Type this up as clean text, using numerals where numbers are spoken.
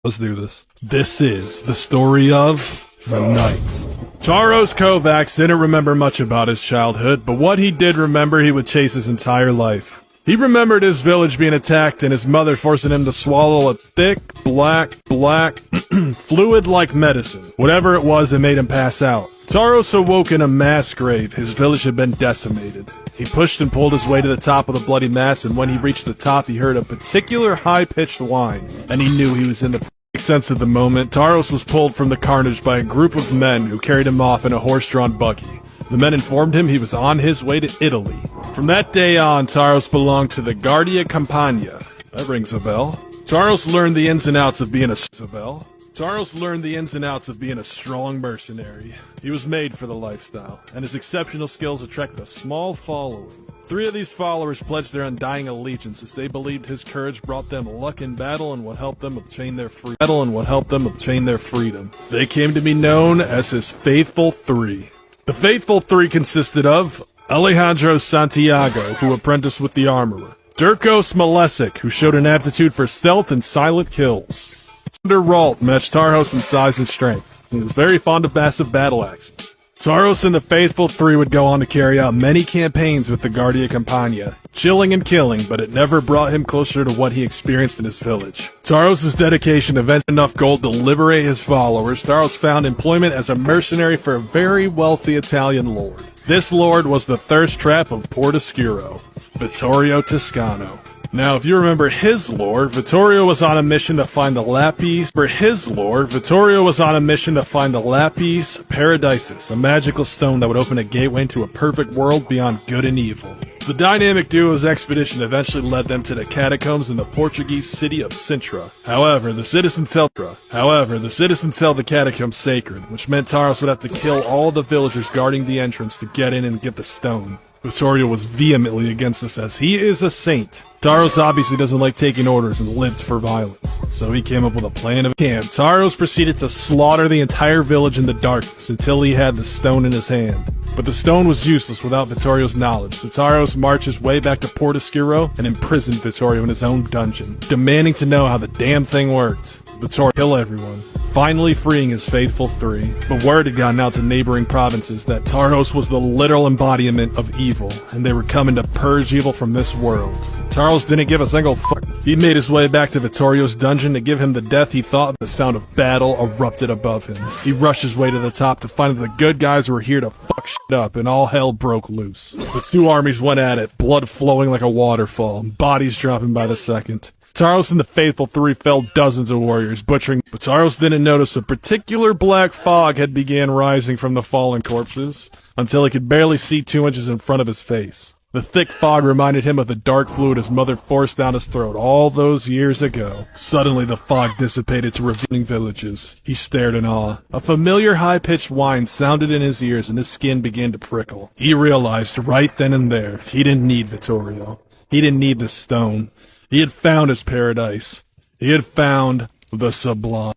Let's do this. This is the story of the night. Taros Kovacs didn't remember much about his childhood, but what he did remember he would chase his entire life. He remembered his village being attacked and his mother forcing him to swallow a thick, black, fluid like medicine. Whatever it was, it made him pass out. Taros awoke in a mass grave. His village had been decimated. He pushed and pulled his way to the top of the bloody mass, and when he reached the top, he heard a particular high-pitched whine, and he knew he was in the sense of the moment. Taros was pulled from the carnage by a group of men who carried him off in a horse-drawn buggy. The men informed him he was on his way to Italy. From that day on, Taros belonged to the Guardia Campania. That rings a bell. Taros learned the ins and outs of being a strong mercenary. He was made for the lifestyle, and his exceptional skills attracted a small following. 3 of these followers pledged their undying allegiance as they believed his courage brought them luck in battle and would help them obtain their freedom. They came to be known as his Faithful Three. The Faithful Three consisted of Alejandro Santiago, who apprenticed with the armorer; Durko Smalesic, who showed an aptitude for stealth and silent kills; Sander Ralt matched Taros in size and strength. He was very fond of massive battle axes. Taros and the Faithful Three would go on to carry out many campaigns with the Guardia Campania, chilling and killing, but it never brought him closer to what he experienced in his village. Taros' dedication eventually enough gold to liberate his followers. Taros found employment as a mercenary for a very wealthy Italian lord. This lord was the thirst trap of Portoscuro, Vittorio Toscano. Now, if you remember his lore, Vittorio was on a mission to find the Lapis Paradisus, a magical stone that would open a gateway into a perfect world beyond good and evil. The dynamic duo's expedition eventually led them to the catacombs in the Portuguese city of Sintra. However, the citizens held the catacombs sacred, which meant Taros would have to kill all the villagers guarding the entrance to get in and get the stone. Vittorio was vehemently against this as he is a saint. Taros obviously doesn't like taking orders and lived for violence, so he came up with a plan of camp. Taros proceeded to slaughter the entire village in the darkness until he had the stone in his hand. But the stone was useless without Vittorio's knowledge, so Taros marched his way back to Portoscuro and imprisoned Vittorio in his own dungeon, demanding to know how the damn thing worked. Vittorio killed everyone, finally freeing his Faithful Three. But word had gotten out to neighboring provinces that Taros was the literal embodiment of evil, and they were coming to purge evil from this world. Taros didn't give a single fuck. He made his way back to Vittorio's dungeon to give him the death he thought. The sound of battle erupted above him. He rushed his way to the top to find that the good guys were here to fuck shit up, and all hell broke loose. The two armies went at it, blood flowing like a waterfall, bodies dropping by the second. Taros and the Faithful Three felled dozens of warriors, butchering, but Taros didn't notice a particular black fog had began rising from the fallen corpses, until he could barely see 2 inches in front of his face. The thick fog reminded him of the dark fluid his mother forced down his throat all those years ago. Suddenly the fog dissipated to revealing villages. He stared in awe. A familiar high-pitched whine sounded in his ears and his skin began to prickle. He realized right then and there, he didn't need Vittorio. He didn't need the stone. He had found his paradise. He had found the sublime.